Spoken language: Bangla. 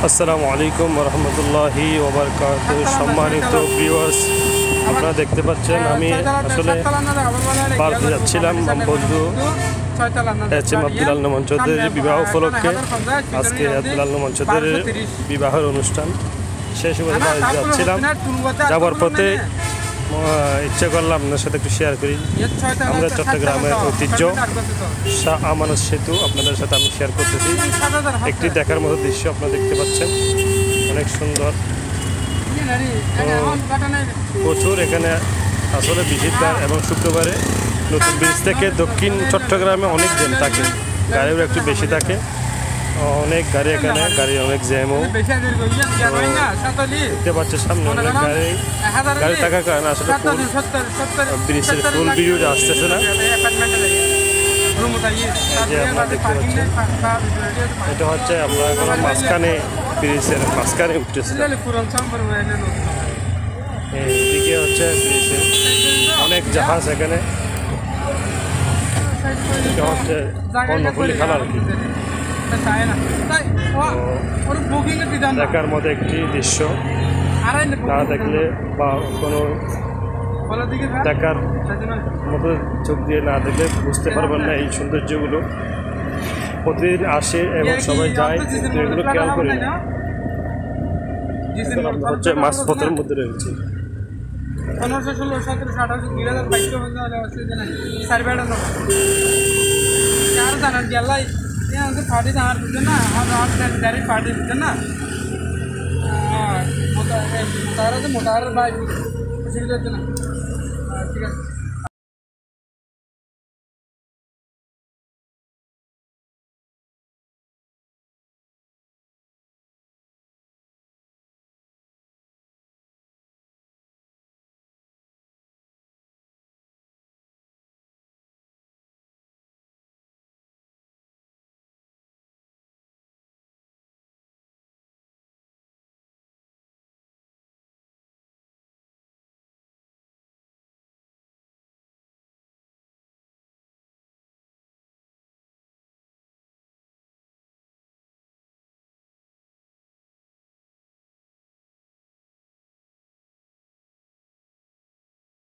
আসসালামু আলাইকুম রহমতুল্লাহি ওয়া বারাকাতুহু। সম্মানিত ভিউয়ার্স, আপনারা দেখতে পাচ্ছেন আমি আসলে পার্কে যাচ্ছিলাম। বন্ধু এচএম আব্দুল আল নোমান চৌধুরীর বিবাহ উপলক্ষে আজকে আব্দুল আল নোমান চৌধুরীর বিবাহের অনুষ্ঠান শেষ হয়ে যাচ্ছিলাম। যাওয়ার পথে ইচ্ছে করলাম আপনার সাথে একটু শেয়ার করি আমরা চট্টগ্রামের ঐতিহ্য শাহ আমানত সেতু আপনাদের সাথে আমি শেয়ার করতেছি। একটি দেখার মতো দৃশ্য আপনারা দেখতে পাচ্ছেন, অনেক সুন্দর। প্রচুর এখানে আসলে বৃহস্পতিবার এবং শুক্রবারে নতুন ব্রিজ থেকে দক্ষিণ চট্টগ্রামে অনেক জ্যাম থাকে, গাড়িও একটু বেশি থাকে, অনেক গাড়ি এখানে গাড়ি অনেক জ্যামও দেখতে পাচ্ছে। সামনে অনেক গাড়ি থাকার কারণে আসলে ব্রিজের ফুল ভিডিওটা আসতেছে না। যে আপনারা দেখতে পাচ্ছেন এটা হচ্ছে আমরা এখন মাঝখানে ব্রিজের মাঝখানে উঠতেছিলাম। এইদিকে হচ্ছে ব্রিজের অনেক জাহাজ এখানে, এটা হচ্ছে কর্ণফুলী খেলা আর কি। দেখার মতো একটি দৃশ্য, না দেখলে বা কোনো দেখার মতো চোখ দিয়ে না দেখলে বুঝতে পারবেন না এই সৌন্দর্যগুলো। প্রতিদিন আসে এবং সবাই যায়, কিন্তু এগুলো খেয়াল করি না। হচ্ছে মাঝপথের মধ্যে রয়েছে। 1500, 1600, 1700, 1800, 2022 पार्टी ना डायरेक्ट पार्टी ना मोटार बाइक ठीक है।